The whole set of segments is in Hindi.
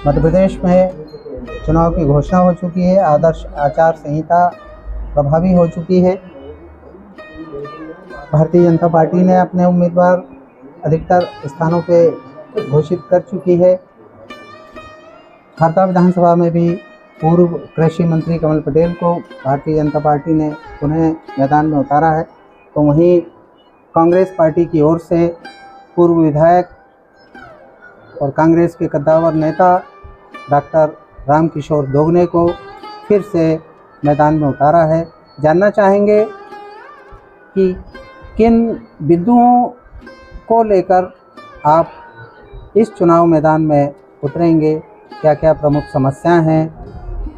मध्य प्रदेश में चुनाव की घोषणा हो चुकी है। आदर्श आचार संहिता प्रभावी हो चुकी है। भारतीय जनता पार्टी ने अपने उम्मीदवार अधिकतर स्थानों पे घोषित कर चुकी है। हरदा विधानसभा में भी पूर्व कृषि मंत्री कमल पटेल को भारतीय जनता पार्टी ने पुनः मैदान में उतारा है। तो वहीं कांग्रेस पार्टी की ओर से पूर्व विधायक और कांग्रेस के कद्दावर नेता डॉक्टर रामकिशोर दोगने को फिर से मैदान में उतारा है। जानना चाहेंगे कि किन बिंदुओं को लेकर आप इस चुनाव मैदान में उतरेंगे, क्या क्या प्रमुख समस्याएं हैं,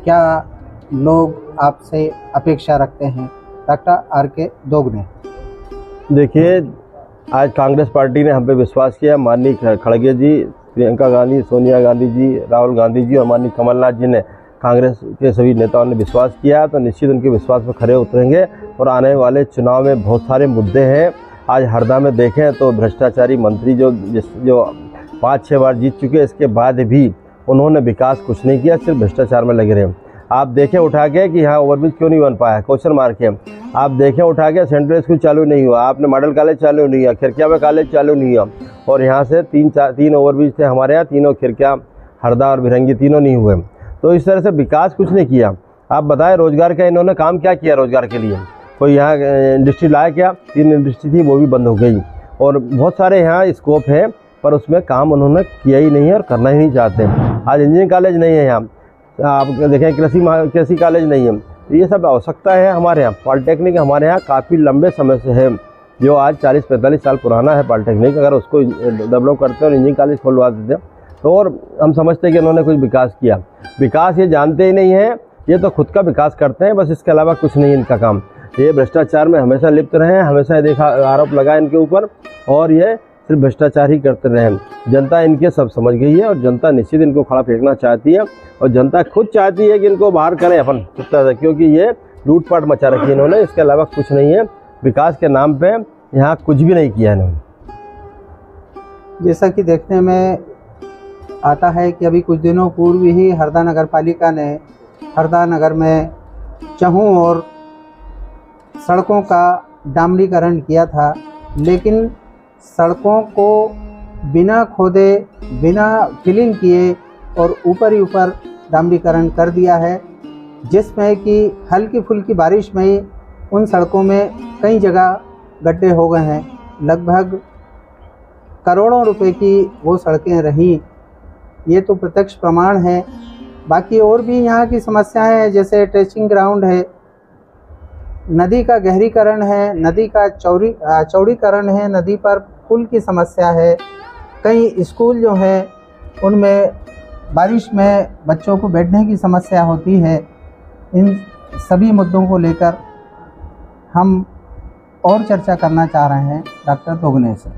क्या लोग आपसे अपेक्षा रखते हैं। Doctor R K. दोगने। देखिए, आज कांग्रेस पार्टी ने हम पे विश्वास किया। माननीय खड़गे जी, प्रियंका गांधी, सोनिया गांधी जी, राहुल गांधी जी और माननीय कमलनाथ जी ने, कांग्रेस के सभी नेताओं ने विश्वास किया, तो निश्चित उनके विश्वास पर खरे उतरेंगे। और आने वाले चुनाव में बहुत सारे मुद्दे हैं। आज हरदा में देखें तो भ्रष्टाचारी मंत्री जो 5-6 बार जीत चुके, इसके बाद भी उन्होंने विकास कुछ नहीं किया, सिर्फ भ्रष्टाचार में लगे रहे। आप देखें उठा के कि यहाँ ओवरब्रिज क्यों नहीं बन पाया, क्वेश्चन मार्क है। आप देखें उठा के सेंट्रल स्कूल चालू नहीं हुआ, आपने मॉडल कॉलेज चालू नहीं हुआ, खिड़किया में कॉलेज चालू नहीं हुआ। और यहाँ से 3 ओवरब्रिज थे हमारे यहाँ, तीनों खिड़किया, हरदा और भिरंगी तीनों नहीं हुए। तो इस तरह से विकास कुछ नहीं किया। आप बताएं, रोजगार का इन्होंने काम क्या किया रोजगार के लिए? कोई यहाँ इंडस्ट्री लाया क्या? 3 इंडस्ट्री थी, वो भी बंद हो गई। और बहुत सारे यहाँ स्कोप है, पर उसमें काम उन्होंने किया ही नहीं है और करना ही नहीं चाहते। आज इंजीनियरिंग कॉलेज नहीं है यहाँ, आप देखें कृषि कॉलेज नहीं है। तो ये सब आवश्यकता है हमारे यहाँ। पॉलिटेक्निक हमारे यहाँ काफ़ी लंबे समय से है, जो आज 40-45 साल पुराना है पॉलिटेक्निक। अगर उसको डेवलप करते और इंजीनियरिंग कॉलेज खोलवा देते तो, और हम समझते हैं कि इन्होंने कुछ विकास किया। विकास ये जानते ही नहीं है, ये तो खुद का विकास करते हैं बस, इसके अलावा कुछ नहीं इनका काम। ये भ्रष्टाचार में हमेशा लिप्त रहे, हमेशा देखा आरोप लगा इनके ऊपर, और ये सिर्फ भ्रष्टाचार ही करते रहे। जनता इनके सब समझ गई है और जनता निश्चित इनको खड़ा फेंकना चाहती है। और जनता खुद चाहती है कि इनको बाहर करें अपन कुत्ता से, क्योंकि ये लूटपाट मचा रखी है इन्होंने, इसके अलावा कुछ नहीं है। विकास के नाम पे यहाँ कुछ भी नहीं किया इन्होंने। जैसा कि देखने में आता है कि अभी कुछ दिनों पूर्व ही हरदा नगर पालिका ने हरदा नगर में चहुं और सड़कों का डामरीकरण किया था, लेकिन सड़कों को बिना खोदे, बिना फिलिंग किए और ऊपर ही ऊपर डामरीकरण कर दिया है, जिसमें कि हल्की फुल्की बारिश में ही उन सड़कों में कई जगह गड्ढे हो गए हैं। लगभग करोड़ों रुपए की वो सड़कें रहीं, ये तो प्रत्यक्ष प्रमाण है। बाकी और भी यहाँ की समस्याएं हैं, जैसे ट्रेचिंग ग्राउंड है, नदी का गहरीकरण है, नदी का चौड़ीकरण है, नदी पर पुल की समस्या है। कई स्कूल जो हैं उनमें बारिश में बच्चों को बैठने की समस्या होती है। इन सभी मुद्दों को लेकर हम और चर्चा करना चाह रहे हैं डॉक्टर दोगने से।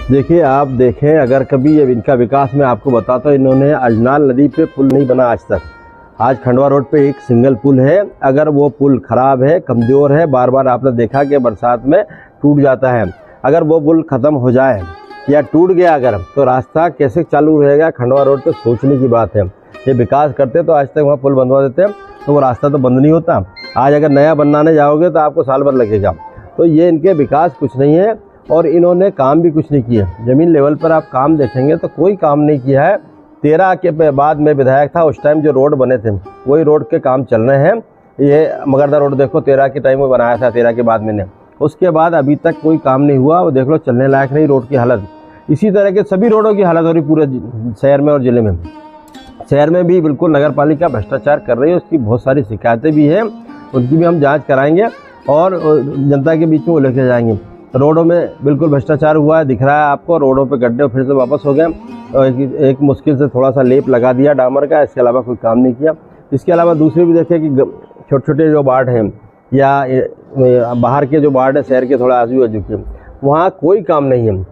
देखिए, आप देखें, अगर कभी इनका विकास मैं आपको बताता हूँ, इन्होंने अजनाल नदी पे पुल नहीं बना आज तक। आज खंडवा रोड पे एक सिंगल पुल है, अगर वो पुल ख़राब है, कमज़ोर है, बार बार आपने देखा कि बरसात में टूट जाता है। अगर वो पुल ख़त्म हो जाए या टूट गया अगर, तो रास्ता कैसे चालू रहेगा खंडवा रोड पे, सोचने की बात है। ये विकास करते तो आज तक वहाँ पुल बनवा देते, तो वो रास्ता तो बंद नहीं होता। आज अगर नया बनाने जाओगे तो आपको साल भर लगेगा। तो ये इनके विकास कुछ नहीं है और इन्होंने काम भी कुछ नहीं किया। ज़मीन लेवल पर आप काम देखेंगे तो कोई काम नहीं किया है। 13 के बाद में विधायक था, उस टाइम जो रोड बने थे वही रोड के काम चल रहे हैं। ये मगरदा रोड देखो 13 के टाइम में बनाया था, 13 के बाद मैंने, उसके बाद अभी तक कोई काम नहीं हुआ। वो देख लो, चलने लायक नहीं रोड की हालत। इसी तरह के सभी रोडों की हालत हो रही पूरे शहर में और ज़िले में। शहर में भी बिल्कुल नगर पालिका भ्रष्टाचार कर रही है, उसकी बहुत सारी शिकायतें भी हैं, उनकी भी हम जांच कराएंगे और जनता के बीच में वो लेके जाएंगे। रोडों में बिल्कुल भ्रष्टाचार हुआ है, दिख रहा है आपको। रोडों पे गड्ढे फिर से वापस हो गए और एक मुश्किल से थोड़ा सा लेप लगा दिया डामर का, इसके अलावा कोई काम नहीं किया। इसके अलावा दूसरे भी देखें कि छोटे छोटे जो वार्ड हैं या बाहर के जो वार्ड है शहर के थोड़ा आजू बाजू के, वहाँ कोई काम नहीं है।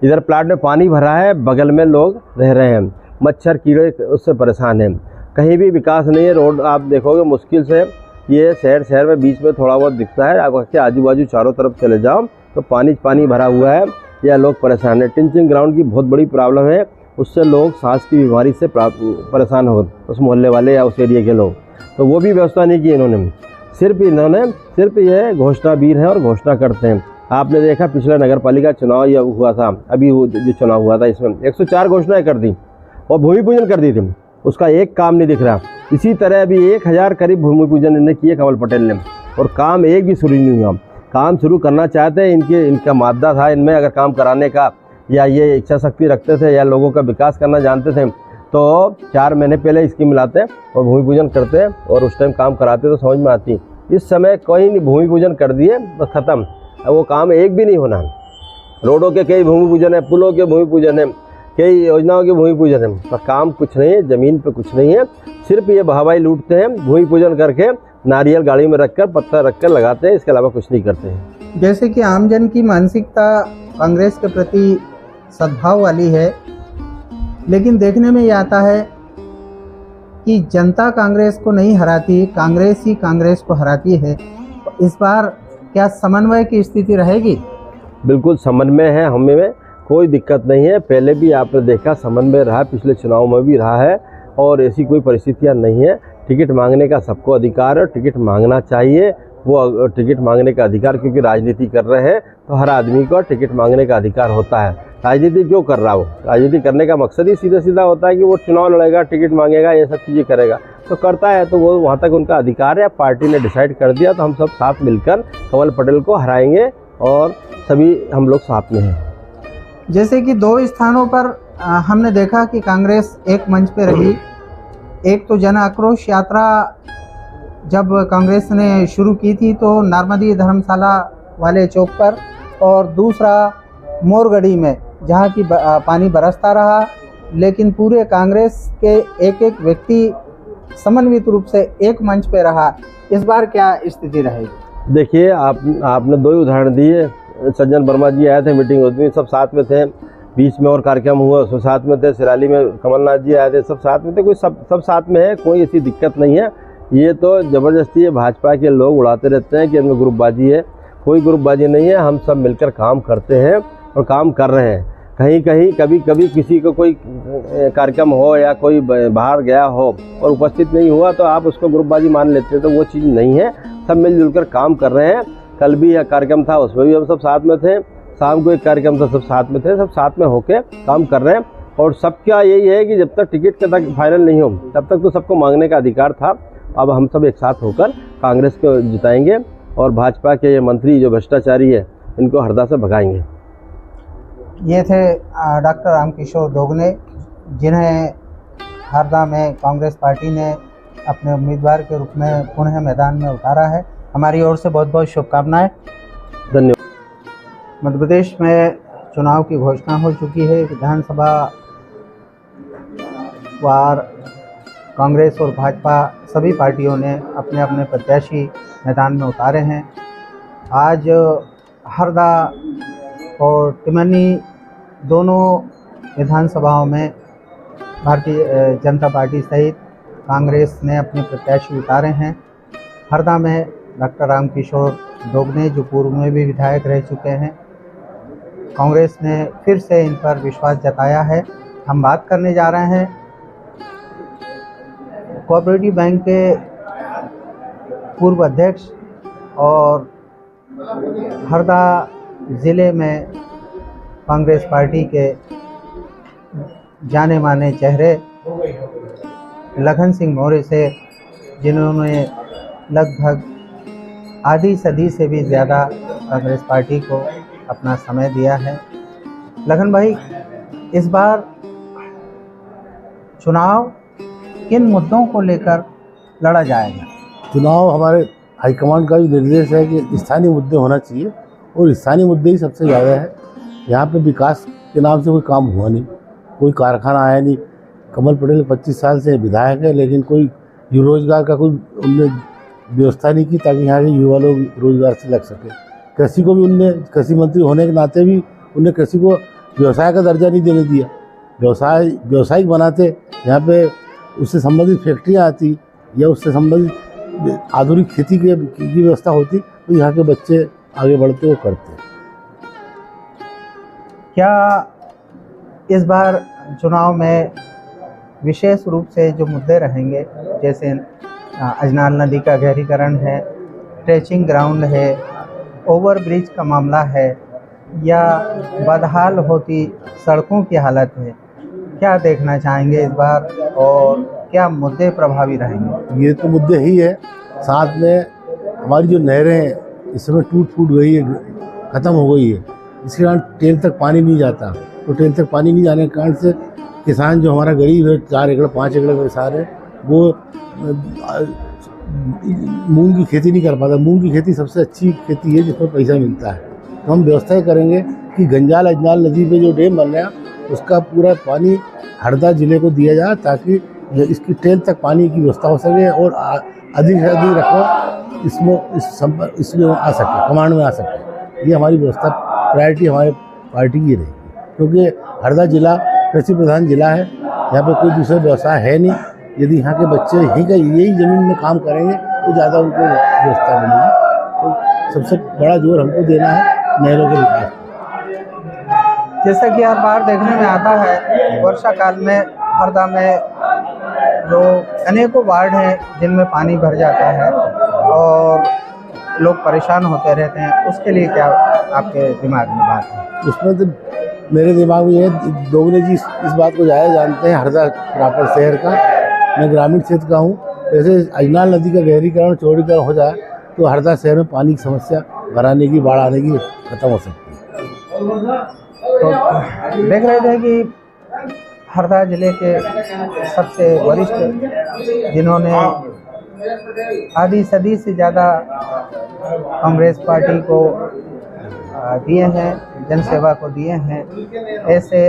इधर प्लाट में पानी भरा है, बगल में लोग रह रहे हैं, मच्छर कीड़े उससे परेशान हैं, कहीं भी विकास नहीं है। रोड आप देखोगे मुश्किल से, ये शहर में बीच में थोड़ा बहुत दिखता है, आपके आजू बाजू चारों तरफ चले जाओ तो पानी भरा हुआ है या लोग परेशान हैं। टिंचिंग ग्राउंड की बहुत बड़ी प्रॉब्लम है, उससे लोग सांस की बीमारी से परेशान हो, उस मोहल्ले वाले या उस एरिया के लोग, तो वो भी व्यवस्था नहीं की इन्होंने। सिर्फ ये घोषणावीर हैं और घोषणा करते हैं। आपने देखा पिछला नगर पालिका चुनाव या हुआ था, अभी वो जो चुनाव हुआ था, इसमें 104 घोषणाएं कर दी और भूमि पूजन कर दी थी, उसका एक काम नहीं दिख रहा। इसी तरह अभी 1000 करीब भूमि पूजन इन्होंने किए कमल पटेल ने, और काम एक भी शुरू नहीं हुआ। काम शुरू करना चाहते हैं, इनका मादा था इनमें अगर काम कराने का, या ये इच्छा शक्ति रखते थे या लोगों का विकास करना जानते थे, तो 4 महीने पहले स्कीम लाते और भूमि पूजन करते और उस टाइम काम कराते तो समझ में आती। इस समय कोई नहीं, भूमि पूजन कर दिए बस ख़त्म, वो काम एक भी नहीं होना। रोडों के कई भूमि पूजन है, पुलों के भूमि पूजन है, कई योजनाओं के भूमि पूजन है, पर काम कुछ नहीं है, ज़मीन पे कुछ नहीं है। सिर्फ ये बहावाई लूटते हैं, भूमि पूजन करके नारियल गाड़ी में रखकर, पत्थर रखकर लगाते हैं, इसके अलावा कुछ नहीं करते हैं। जैसे कि आमजन की मानसिकता कांग्रेस के प्रति सद्भाव वाली है, लेकिन देखने में ये आता है कि जनता कांग्रेस को नहीं हराती, कांग्रेस ही कांग्रेस को हराती है। इस बार क्या समन्वय की स्थिति रहेगी? बिल्कुल समन्वय है, हमें कोई दिक्कत नहीं है। पहले भी आपने देखा समन्वय रहा, पिछले चुनाव में भी रहा है, और ऐसी कोई परिस्थितियां नहीं है। टिकट मांगने का सबको अधिकार है, टिकट मांगना चाहिए। वो टिकट मांगने का अधिकार, क्योंकि राजनीति कर रहे हैं तो हर आदमी को टिकट मांगने का अधिकार होता है। राजनीति क्यों कर रहा हो? राजनीति करने का मकसद ही सीधा सीधा होता है कि वो चुनाव लड़ेगा, टिकट मांगेगा, ये सब चीज़ें करेगा, तो करता है, तो वो वहाँ तक उनका अधिकार है। पार्टी ने डिसाइड कर दिया तो हम सब साथ मिलकर कमल पटेल को हराएंगे और सभी हम लोग साथ में हैं। जैसे कि 2 स्थानों पर हमने देखा कि कांग्रेस एक मंच पे रही। एक तो जन आक्रोश यात्रा जब कांग्रेस ने शुरू की थी तो नर्मदी धर्मशाला वाले चौक पर, और दूसरा मोरगढ़ी में, जहाँ की पानी बरसता रहा, लेकिन पूरे कांग्रेस के एक व्यक्ति समन्वित रूप से एक मंच पे रहा। इस बार क्या स्थिति रहेगी? देखिए, आपने 2 ही उदाहरण दिए। सज्जन वर्मा जी आए थे, मीटिंग होती थी, सब साथ में थे। बीच में और कार्यक्रम हुआ, उसमें साथ में थे। सिराली में कमलनाथ जी आए थे, सब साथ में थे। कोई सब साथ में है, कोई ऐसी दिक्कत नहीं है। ये तो ज़बरदस्ती है, भाजपा के लोग उड़ाते रहते हैं कि इनमें ग्रुपबाजी है। कोई ग्रुपबाजी नहीं है, हम सब मिलकर काम करते हैं और काम कर रहे हैं। कहीं कभी किसी को कोई कार्यक्रम हो या कोई बाहर गया हो और उपस्थित नहीं हुआ तो आप उसको ग्रुपबाजी मान लेते हैं, तो वो चीज़ नहीं है। सब मिलजुल कर काम कर रहे हैं। कल भी एक कार्यक्रम था, उसमें भी हम सब साथ में थे। शाम को एक कार्यक्रम था, सब साथ में थे। सब साथ में होके काम कर रहे हैं, और सबका यही है कि जब तक टिकट का तक फाइनल नहीं हो तब तक तो सबको मांगने का अधिकार था। अब हम सब एक साथ होकर कांग्रेस को जिताएंगे और भाजपा के ये मंत्री जो भ्रष्टाचारी है इनको हरदा से भगाएंगे। ये थे डॉक्टर रामकिशोर दोगने, जिन्हें हरदा में कांग्रेस पार्टी ने अपने उम्मीदवार के रूप में पुनः मैदान में उतारा है। हमारी ओर से बहुत बहुत शुभकामनाएं। धन्यवाद। मध्य प्रदेश में चुनाव की घोषणा हो चुकी है। विधानसभा वार कांग्रेस और भाजपा सभी पार्टियों ने अपने अपने प्रत्याशी मैदान में उतारे हैं। आज हरदा और टिमनी दोनों विधानसभाओं में भारतीय जनता पार्टी सहित कांग्रेस ने अपने प्रत्याशी उतारे हैं। हरदा में डॉक्टर रामकिशोर दोगने, जो पूर्व में भी विधायक रह चुके हैं, कांग्रेस ने फिर से इन पर विश्वास जताया है। हम बात करने जा रहे हैं कोऑपरेटिव बैंक के पूर्व अध्यक्ष और हरदा ज़िले में कांग्रेस पार्टी के जाने माने चेहरे लखन सिंह मौर्य से, जिन्होंने लगभग आधी सदी से भी ज़्यादा कांग्रेस पार्टी को अपना समय दिया है। लखन भाई, इस बार चुनाव किन मुद्दों को लेकर लड़ा जाएगा? चुनाव हमारे हाईकमांड का भी निर्देश है कि स्थानीय मुद्दे होना चाहिए, और स्थानीय मुद्दे ही सबसे ज़्यादा है। यहाँ पे विकास के नाम से कोई काम हुआ नहीं, कोई कारखाना आया नहीं। कमल पटेल 25 साल से विधायक है, लेकिन कोई रोजगार का कोई उनने व्यवस्था नहीं की ताकि यहाँ के युवा लोग रोजगार से लग सके। कृषि को भी उनने, कृषि मंत्री होने के नाते भी उनने कृषि को व्यवसाय का दर्जा नहीं देने दिया। व्यवसायिक बनाते, यहाँ पे उससे संबंधित फैक्ट्रियाँ आती या उससे संबंधित आधुनिक खेती की व्यवस्था होती, तो यहाँ के बच्चे आगे बढ़ते वो करते। क्या इस बार चुनाव में विशेष रूप से जो मुद्दे रहेंगे, जैसे अजनाल नदी का गहरीकरण है, ट्रेचिंग ग्राउंड है, ओवरब्रिज का मामला है, या बदहाल होती सड़कों की हालत है, क्या देखना चाहेंगे इस बार और क्या मुद्दे प्रभावी रहेंगे? ये तो मुद्दे ही है। साथ में हमारी जो नहरें इस समय टूट फूट गई है, ख़त्म हो गई है, इसके कारण टेल तक पानी नहीं जाता। तो टेल तक पानी नहीं जाने के कारण से किसान जो हमारा गरीब है, 4 एकड़ 5 एकड़ का किसान है, वो मूंग की खेती नहीं कर पाता। मूंग की खेती सबसे अच्छी खेती है जिसमें पैसा मिलता है। तो हम व्यवस्था करेंगे कि गंजाल अजनाल नदी पे जो डैम बन रहा है उसका पूरा पानी हरदा ज़िले को दिया जाए, ताकि इसकी टेल तक पानी की व्यवस्था हो सके और अधिक से अधिक रकबा इसमें आ सके, कमांड में आ सके। ये हमारी व्यवस्था प्रायोरिटी हमारे पार्टी की रहेगी, क्योंकि हरदा जिला कृषि प्रधान जिला है। यहाँ पे कोई दूसरा व्यवसाय है नहीं। यदि यहाँ के बच्चे यही ज़मीन में काम करेंगे तो ज़्यादा उनको व्यवस्था मिलेगी। तो सबसे बड़ा जोर हमको देना है नहरों के विकास पर। जैसा कि हर बार देखने में आता है, वर्षा काल में हरदा में जो अनेकों वार्ड हैं जिनमें पानी भर जाता है और लोग परेशान होते रहते हैं, उसके लिए क्या आपके दिमाग में बात है? उसमें तो मेरे दिमाग में ये दोगले जी इस बात को ज़्यादा जानते हैं, हरदा प्रॉपर शहर का। मैं ग्रामीण क्षेत्र का हूँ। जैसे अजनाल नदी का गहरीकरण चौड़ीकरण हो जाए तो हरदा शहर में पानी की समस्या, भर आने की, बाढ़ आने की खत्म हो सकती है। तो देख रहे थे कि हरदा जिले के सबसे वरिष्ठ, जिन्होंने आधी सदी से ज़्यादा कांग्रेस पार्टी को दिए हैं, जनसेवा को दिए हैं, ऐसे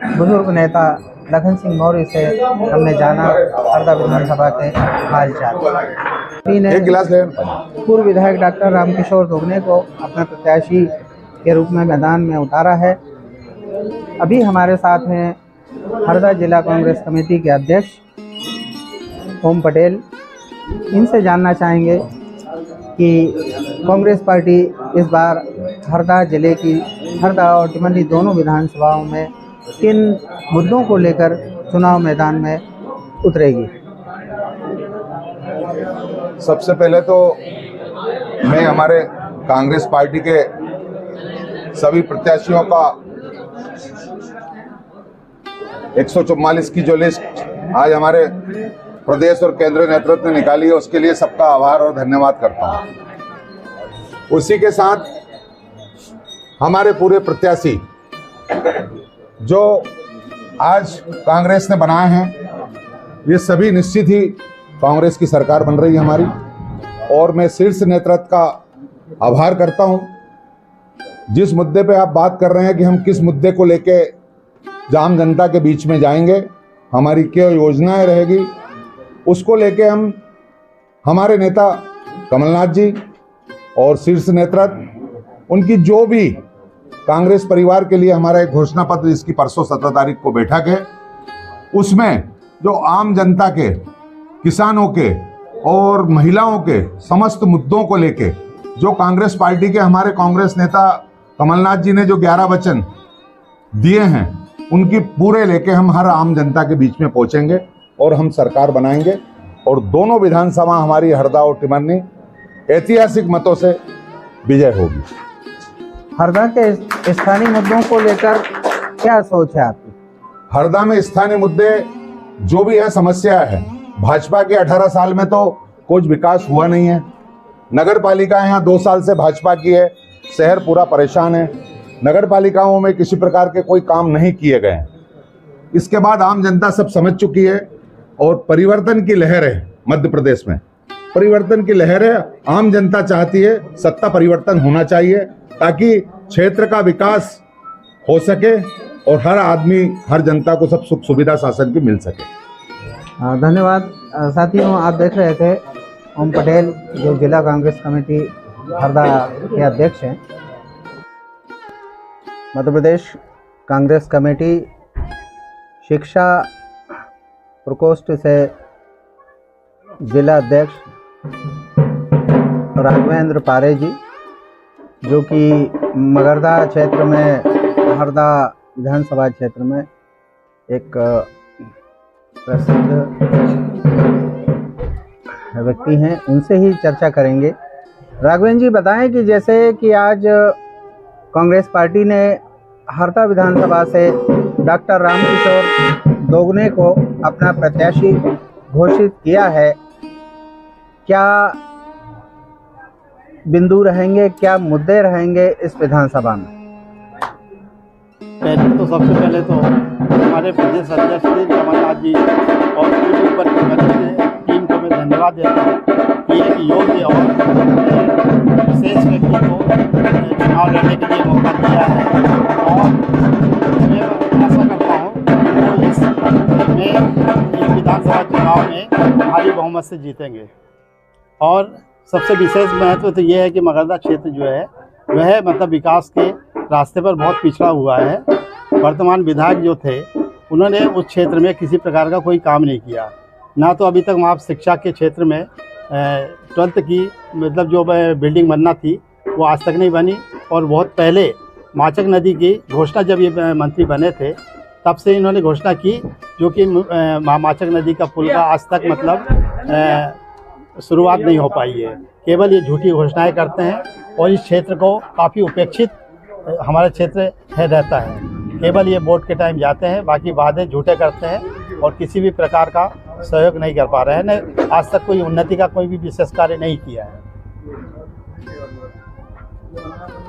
बुजुर्ग नेता लखन सिंह मौर्य से हमने जाना हरदा विधानसभा के हालचाल। पूर्व विधायक डॉक्टर रामकिशोर दोगने को अपने प्रत्याशी के रूप में मैदान में उतारा है। अभी हमारे साथ हैं हरदा जिला कांग्रेस कमेटी के अध्यक्ष ओम पटेल। इनसे जानना चाहेंगे कि कांग्रेस पार्टी इस बार हरदा जिले की, हरदा और टिमंडी दोनों विधानसभाओं में किन मुद्दों को लेकर चुनाव मैदान में उतरेगी? सबसे पहले तो मैं हमारे कांग्रेस पार्टी के सभी प्रत्याशियों का 144 की जो लिस्ट आज हमारे प्रदेश और केंद्रीय नेतृत्व ने निकाली है, उसके लिए सबका आभार और धन्यवाद करता हूं। उसी के साथ हमारे पूरे प्रत्याशी जो आज कांग्रेस ने बनाए हैं, ये सभी निश्चित ही कांग्रेस की सरकार बन रही है हमारी, और मैं शीर्ष नेतृत्व का आभार करता हूं। जिस मुद्दे पे आप बात कर रहे हैं कि हम किस मुद्दे को लेके आम जनता के बीच में जाएंगे, हमारी क्या योजनाएं रहेगी, उसको लेके हम हमारे नेता कमलनाथ जी और शीर्ष नेतृत्व, उनकी जो भी कांग्रेस परिवार के लिए हमारा एक घोषणा पत्र जिसकी परसों 17 तारीख को बैठक है, उसमें जो आम जनता के, किसानों के और महिलाओं के समस्त मुद्दों को लेके जो कांग्रेस पार्टी के हमारे कांग्रेस नेता कमलनाथ जी ने जो 11 वचन दिए हैं, उनकी पूरे लेके हम हर आम जनता के बीच में पहुंचेंगे और हम सरकार बनाएंगे। और दोनों विधानसभा हमारी हरदा और टिमरनी ऐतिहासिक मतों से विजय होगी। हरदा के स्थानीय मुद्दों को लेकर क्या सोच है आपकी? हरदा में स्थानीय मुद्दे जो भी है, समस्या है। भाजपा के 18 साल में तो कुछ विकास हुआ नहीं है। नगर पालिका यहाँ 2 साल से भाजपा की है, शहर पूरा परेशान है। नगर पालिकाओं में किसी प्रकार के कोई काम नहीं किए गए हैं। इसके बाद आम जनता सब समझ चुकी है और परिवर्तन की लहर है मध्य प्रदेश में। परिवर्तन की लहर है, आम जनता चाहती है सत्ता परिवर्तन होना चाहिए ताकि क्षेत्र का विकास हो सके और हर आदमी, हर जनता को सब सुख सुविधा शासन की मिल सके। धन्यवाद। साथियों, आप देख रहे थे ओम पटेल, जो जिला कांग्रेस कमेटी हरदा के अध्यक्ष हैं। मध्य प्रदेश कांग्रेस कमेटी शिक्षा प्रकोष्ठ से जिला अध्यक्ष राघवेंद्र पारे जी, जो कि मगरदा क्षेत्र में, हरदा विधानसभा क्षेत्र में एक प्रसिद्ध व्यक्ति हैं, उनसे ही चर्चा करेंगे। राघवेंद्र जी, बताएं कि जैसे कि आज कांग्रेस पार्टी ने हरदा विधानसभा से डॉक्टर रामकिशोर दोगने को अपना प्रत्याशी घोषित किया है, क्या बिंदु रहेंगे, क्या मुद्दे रहेंगे इस विधानसभा में? पहले तो सबसे पहले तो हमारे प्रदेश अध्यक्ष श्री कमलनाथ जी और पूरे ऊपर की टीम को मैं धन्यवाद देता हूँ कि एक योग्य और विशेष व्यक्ति को चुनाव लड़ने के लिए मौका दिया है। और मैं आशा करता हूँ कि इस विधानसभा चुनाव में भारी बहुमत से जीतेंगे। और सबसे विशेष महत्व तो ये है कि मगरदा क्षेत्र जो है वह मतलब विकास के रास्ते पर बहुत पिछड़ा हुआ है। वर्तमान विधायक जो थे उन्होंने उस क्षेत्र में किसी प्रकार का कोई काम नहीं किया, ना तो अभी तक वहाँ शिक्षा के क्षेत्र में 12th की मतलब जो बिल्डिंग बनना थी वो आज तक नहीं बनी। और बहुत पहले माचक नदी की घोषणा जब ये मंत्री बने थे तब से इन्होंने घोषणा की, जो कि माचक नदी का पुल का आज तक मतलब शुरुआत नहीं हो पाई है। केवल ये झूठी घोषणाएं करते हैं और इस क्षेत्र को काफ़ी उपेक्षित हमारा क्षेत्र है रहता है। केवल ये वोट के टाइम जाते हैं, बाकी वादे झूठे करते हैं और किसी भी प्रकार का सहयोग नहीं कर पा रहे हैं, न आज तक कोई उन्नति का कोई भी विशेष कार्य नहीं किया है।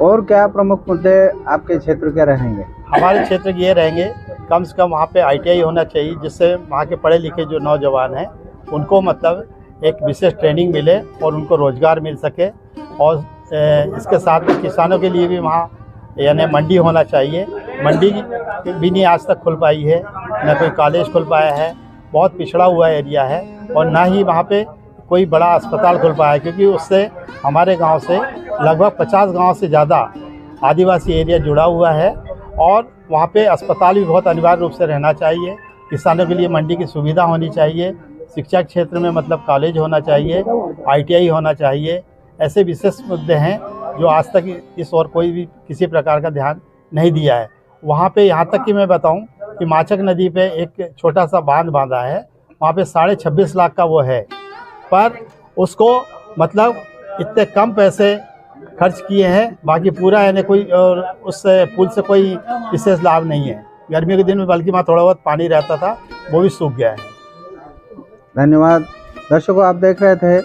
और क्या प्रमुख मुद्दे आपके क्षेत्र के रहेंगे? हमारे क्षेत्र के ये रहेंगे, कम से कम वहाँ पे ITI होना चाहिए, जिससे वहाँ के पढ़े लिखे जो नौजवान हैं उनको मतलब एक विशेष ट्रेनिंग मिले और उनको रोज़गार मिल सके। और इसके साथ में किसानों के लिए भी वहाँ यानी मंडी होना चाहिए। मंडी भी नहीं आज तक खुल पाई है, न कोई कॉलेज खुल पाया है, बहुत पिछड़ा हुआ एरिया है। और ना ही वहाँ पे कोई बड़ा अस्पताल खुल पाया है, क्योंकि उससे हमारे गांव से लगभग 50 गांव से ज़्यादा आदिवासी एरिया जुड़ा हुआ है। और वहाँ पे अस्पताल भी बहुत अनिवार्य रूप से रहना चाहिए। किसानों के लिए मंडी की सुविधा होनी चाहिए। शिक्षा क्षेत्र में मतलब कॉलेज होना चाहिए, ITI होना चाहिए। ऐसे विशेष मुद्दे हैं जो आज तक इस ओर कोई भी किसी प्रकार का ध्यान नहीं दिया है। वहाँ पे यहाँ तक कि मैं बताऊँ कि माचक नदी पे एक छोटा सा बांध बांधा है, वहाँ पे 26.5 लाख का वो है, पर उसको मतलब इतने कम पैसे खर्च किए हैं, बाकी पूरा यानी कोई और उस पुल से कोई विशेष लाभ नहीं है। गर्मियों के दिन में बल्कि वहाँ थोड़ा बहुत पानी रहता था, वो भी सूख गया है। धन्यवाद। दर्शकों, आप देख रहे थे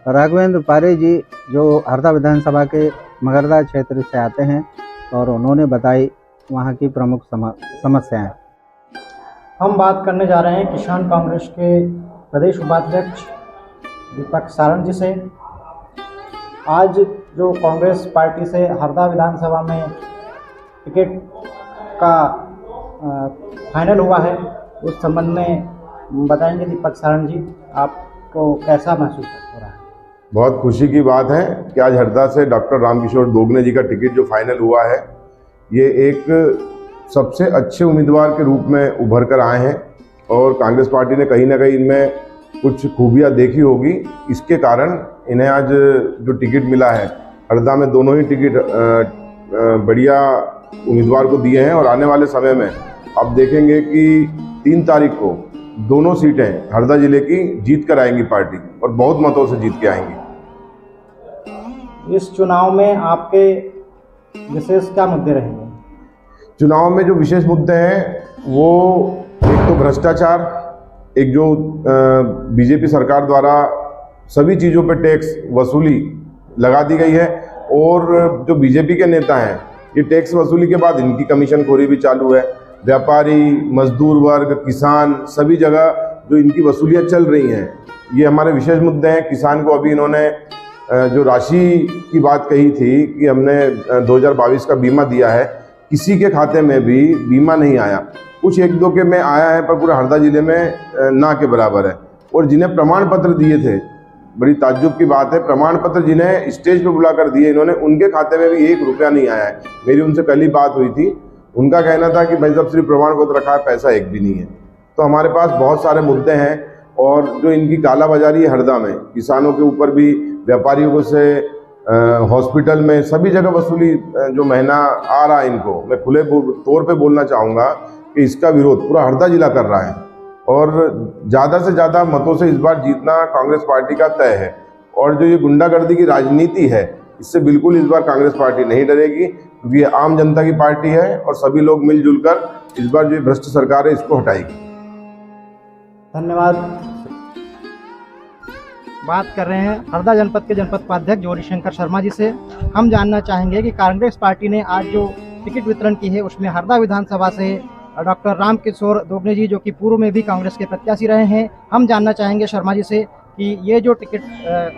राघवेंद्र पारे जी, जो हरदा विधानसभा के मगरदा क्षेत्र से आते हैं और उन्होंने बताई वहाँ की प्रमुख समस्याएं। हम बात करने जा रहे हैं किसान कांग्रेस के प्रदेश उपाध्यक्ष दीपक सारंग जी से। आज जो कांग्रेस पार्टी से हरदा विधानसभा में टिकट का फाइनल हुआ है, उस संबंध में बताएंगे दीपक सारंग जी, आपको कैसा महसूस हो रहा है? बहुत खुशी की बात है कि आज हरदा से डॉक्टर रामकिशोर दोगने जी का टिकट जो फाइनल हुआ है, ये एक सबसे अच्छे उम्मीदवार के रूप में उभर कर आए हैं। और कांग्रेस पार्टी ने कहीं ना कहीं इनमें कुछ खूबियां देखी होगी, इसके कारण इन्हें आज जो टिकट मिला है, हरदा में दोनों ही टिकट बढ़िया उम्मीदवार को दिए हैं। और आने वाले समय में अब देखेंगे कि 3 तारीख को दोनों सीटें हरदा जिले की जीत कर आएंगी पार्टी, और बहुत मतों से जीत के आएंगी। इस चुनाव में आपके विशेष क्या मुद्दे रहेंगे? चुनाव में जो विशेष मुद्दे हैं वो एक तो भ्रष्टाचार, एक जो बीजेपी सरकार द्वारा सभी चीज़ों पे टैक्स वसूली लगा दी गई है, और जो बीजेपी के नेता हैं ये टैक्स वसूली के बाद इनकी कमीशनखोरी भी चालू है। व्यापारी, मजदूर वर्ग, किसान, सभी जगह जो इनकी वसूलियाँ चल रही हैं, ये हमारे विशेष मुद्दे हैं। किसान को अभी इन्होंने जो राशि की बात कही थी कि हमने 2022 का बीमा दिया है, किसी के खाते में भी बीमा नहीं आया। कुछ 1-2 के में आया है, पर पूरा हरदा जिले में ना के बराबर है। और जिन्हें प्रमाण पत्र दिए थे, बड़ी ताज्जुब की बात है, प्रमाण पत्र जिन्हें स्टेज पर बुलाकर दिए इन्होंने, उनके खाते में भी 1 रुपया नहीं आया है। मेरी उनसे कल ही बात हुई थी, उनका कहना था कि भाई साहब सिर्फ प्रमाण पत्र रखा है, पैसा एक भी नहीं है। तो हमारे पास बहुत सारे मुद्दे हैं। और जो इनकी कालाबाजारी है हरदा में, किसानों के ऊपर भी, व्यापारियों को से हॉस्पिटल में, सभी जगह वसूली जो महीना आ रहा है इनको, मैं खुले तौर पे बोलना चाहूँगा कि इसका विरोध पूरा हरदा जिला कर रहा है और ज़्यादा से ज़्यादा मतों से इस बार जीतना कांग्रेस पार्टी का तय है। और जो ये गुंडागर्दी की राजनीति है, इससे बिल्कुल इस बार कांग्रेस पार्टी नहीं डरेगी, क्योंकि ये आम जनता की पार्टी है और सभी लोग मिलजुल कर इस बार जो भ्रष्ट सरकार है इसको हटाएगी। धन्यवाद। बात कर रहे हैं हरदा जनपद के जनपद उपाध्यक्ष गौरीशंकर शर्मा जी से। हम जानना चाहेंगे कि कांग्रेस पार्टी ने आज जो टिकट वितरण की है उसमें हरदा विधानसभा से डॉक्टर रामकिशोर दोगने जी, जो कि पूर्व में भी कांग्रेस के प्रत्याशी रहे हैं, हम जानना चाहेंगे शर्मा जी से कि ये जो टिकट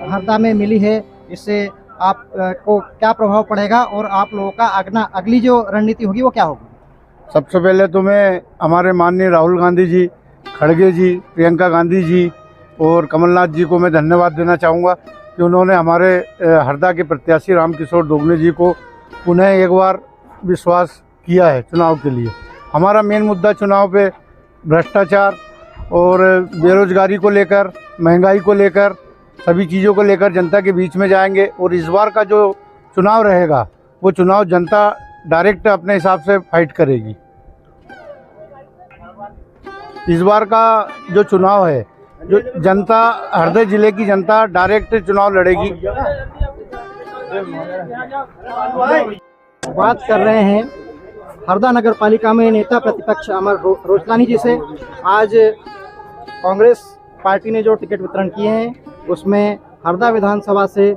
हरदा में मिली है इससे आप को क्या प्रभाव पड़ेगा और आप लोगों का अगली जो रणनीति होगी वो क्या होगी? सबसे पहले तो मैं हमारे माननीय राहुल गांधी जी, खड़गे जी, प्रियंका गांधी जी और कमलनाथ जी को मैं धन्यवाद देना चाहूँगा कि उन्होंने हमारे हरदा के प्रत्याशी रामकिशोर दोगने जी को पुनः एक बार विश्वास किया है चुनाव के लिए। हमारा मेन मुद्दा चुनाव पे भ्रष्टाचार और बेरोजगारी को लेकर, महंगाई को लेकर, सभी चीज़ों को लेकर जनता के बीच में जाएंगे। और इस बार का जो चुनाव रहेगा वो चुनाव जनता डायरेक्ट अपने हिसाब से फाइट करेगी। इस बार का जो चुनाव है, जो जनता, हरदा जिले की जनता डायरेक्ट चुनाव लड़ेगी। बात कर रहे हैं हरदा नगर पालिका में नेता प्रतिपक्ष अमर रोचलानी जी से। आज कांग्रेस पार्टी ने जो टिकट वितरण किए हैं उसमें हरदा विधानसभा से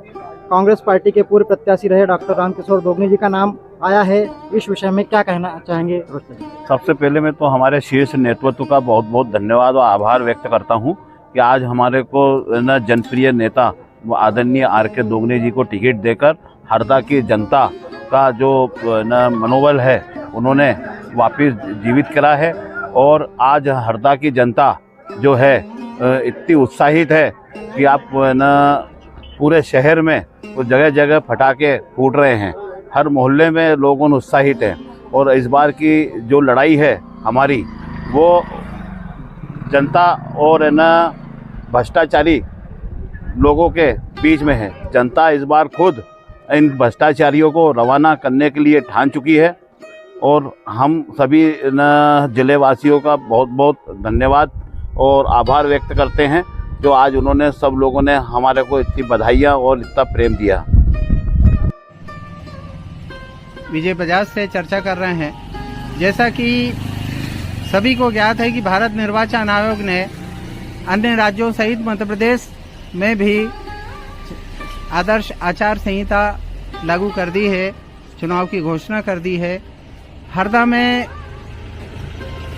कांग्रेस पार्टी के पूर्व प्रत्याशी रहे डॉक्टर रामकिशोर दोगने जी का नाम आया है। इस विषय में क्या कहना चाहेंगे रोचलानी? सबसे पहले मैं तो हमारे शीर्ष नेतृत्व का बहुत बहुत धन्यवाद और आभार व्यक्त करता हूं कि आज हमारे को न जनप्रिय नेता आदरणीय आर.के. दोगने जी को टिकट देकर हरदा की जनता का जो न मनोबल है उन्होंने वापस जीवित करा है। और आज हरदा की जनता जो है इतनी उत्साहित है कि आप न पूरे शहर में वो जगह जगह पटाखे फूट रहे हैं, हर मोहल्ले में लोग उत्साहित हैं। और इस बार की जो लड़ाई है हमारी वो जनता और न भ्रष्टाचारी लोगों के बीच में है। जनता इस बार खुद इन भ्रष्टाचारियों को रवाना करने के लिए ठान चुकी है और हम सभी न जिले वासियों का बहुत बहुत धन्यवाद और आभार व्यक्त करते हैं जो आज उन्होंने, सब लोगों ने हमारे को इतनी बधाइयाँ और इतना प्रेम दिया। विजय बजाज से चर्चा कर रहे हैं। जैसा कि सभी को ज्ञात है कि भारत निर्वाचन आयोग ने अन्य राज्यों सहित मध्य प्रदेश में भी आदर्श आचार संहिता लागू कर दी है, चुनाव की घोषणा कर दी है। हरदा में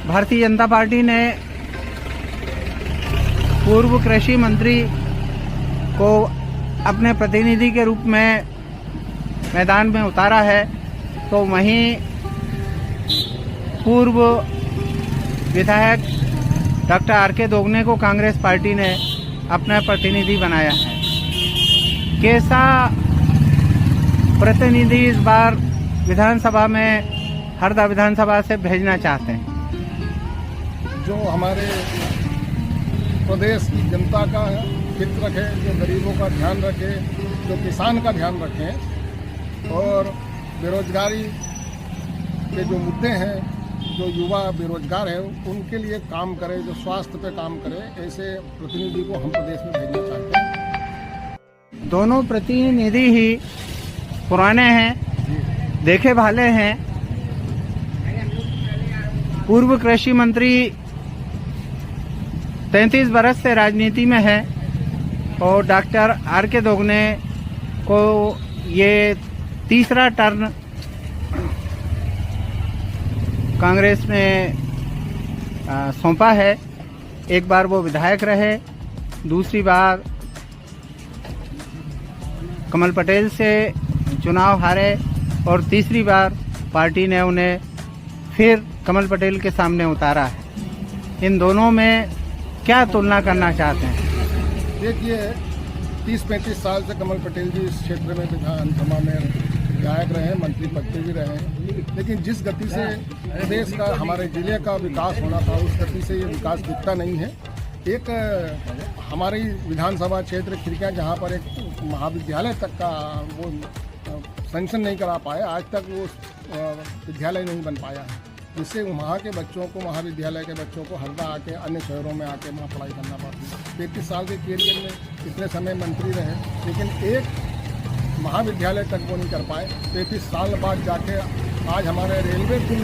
भारतीय जनता पार्टी ने पूर्व कृषि मंत्री को अपने प्रतिनिधि के रूप में मैदान में उतारा है, तो वहीं पूर्व विधायक डॉक्टर आर.के. दोगने को कांग्रेस पार्टी ने अपना प्रतिनिधि बनाया है। कैसा प्रतिनिधि इस बार विधानसभा में, हरदा विधानसभा से भेजना चाहते हैं? जो हमारे प्रदेश की जनता का हित रखे, जो गरीबों का ध्यान रखे, जो किसान का ध्यान रखें और बेरोजगारी के जो मुद्दे हैं, जो युवा बेरोजगार है उनके लिए काम करे, जो स्वास्थ्य पे काम करे, ऐसे प्रतिनिधि को हम प्रदेश में भेजना चाहते हैं। दोनों प्रतिनिधि ही पुराने हैं, देखे भाले हैं। पूर्व कृषि मंत्री 33 बरस से राजनीति में है और डॉक्टर आर.के. दोगने को ये तीसरा टर्न कांग्रेस ने सौंपा है। एक बार वो विधायक रहे, दूसरी बार कमल पटेल से चुनाव हारे और तीसरी बार पार्टी ने उन्हें फिर कमल पटेल के सामने उतारा है। इन दोनों में क्या तुलना करना चाहते हैं? देखिए, 30-35 साल से कमल पटेल जी इस क्षेत्र में विधानसभा में विधायक रहे, मंत्री पद पे भी रहे, लेकिन जिस गति से प्रदेश का, हमारे जिले का विकास होना था उस गति से ये विकास दिखता नहीं है। एक हमारी विधानसभा क्षेत्र खिड़कियाँ, जहाँ पर एक महाविद्यालय तक का वो सैंक्शन नहीं करा पाए, आज तक वो विद्यालय नहीं बन पाया है। जिससे वहाँ के बच्चों को, महाविद्यालय के बच्चों को हरदा आके अन्य शहरों में आके वहाँ पढ़ाई करना पड़ती है। 35 साल के कैरियर में इतने समय मंत्री रहे, लेकिन एक महाविद्यालय तक वो नहीं कर पाए। 35 साल बाद जाके आज हमारे रेलवे पुल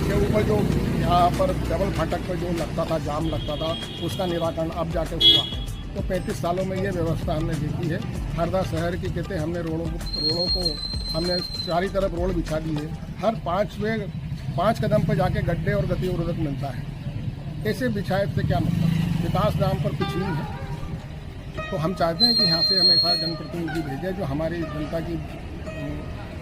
के ऊपर जो यहाँ पर डबल फाटक पर जो लगता था, जाम लगता था, उसका निराकरण अब जाके हुआ। तो 35 सालों में ये व्यवस्था हमने देखी है। हरदा शहर की कहते हमने रोडों को हमने चारी तरफ रोड बिछा दी है। हर 5 कदम पर जाके गड्ढे और गति अवरोधक मिलता है। ऐसे बिछाए से क्या मतलब, विकास नाम पर कुछ नहीं है। तो हम चाहते हैं कि यहाँ से हम ऐसा जनप्रतिनिधि भेजें जो हमारी जनता की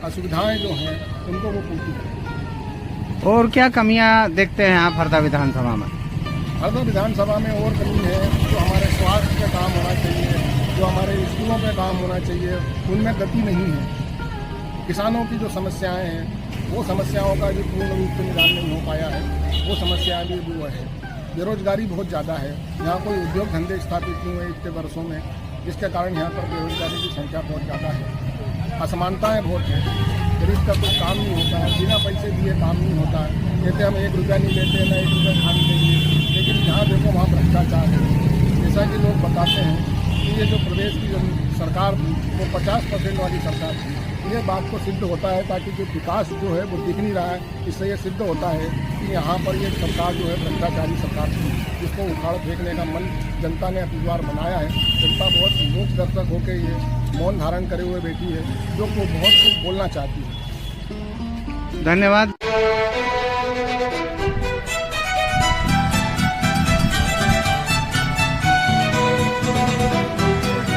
असुविधाएं जो हैं उनको वो पूर्ति करें। और क्या कमियाँ देखते हैं आप हरदा विधानसभा में? हरदा विधानसभा में और कमी है, जो हमारे स्वास्थ्य पे काम होना चाहिए, जो हमारे स्कूलों पे काम होना चाहिए, उनमें गति नहीं है। किसानों की जो समस्याएं हैं वो समस्याओं का भी पूर्ण रूप से निदान नहीं हो पाया है, वो समस्याएं भी वो है। बेरोजगारी बहुत ज़्यादा है, यहाँ कोई उद्योग धंधे स्थापित नहीं हुए इतने वर्षों में, जिसके कारण यहाँ पर बेरोजगारी की संख्या बहुत ज़्यादा है। असमानताएँ बहुत हैं, गरीब का कोई काम नहीं होता है, बिना पैसे दिए काम नहीं होता है। कहते हम 1 रुपया नहीं लेते, ना 1 रुपया खाने देंगे, लेकिन जहाँ देखो वहाँ भ्रष्टाचार है। जैसा कि लोग बताते हैं कि ये जो प्रदेश की जो सरकार थी वो 50% वाली सरकार थी। ये बात को सिद्ध होता है, ताकि जो विकास जो है वो दिख नहीं रहा है। इससे ये सिद्ध होता है कि यहाँ पर ये सरकार जो है भ्रष्टाचारी सरकार थी, जिसको उखाड़ फेंकने का मन जनता ने अपनी द्वार बनाया है। जनता बहुत मूक दर्शक होकर ये मौन धारण करे हुए बैठी है, जो वो बहुत कुछ बोलना चाहती है। धन्यवाद।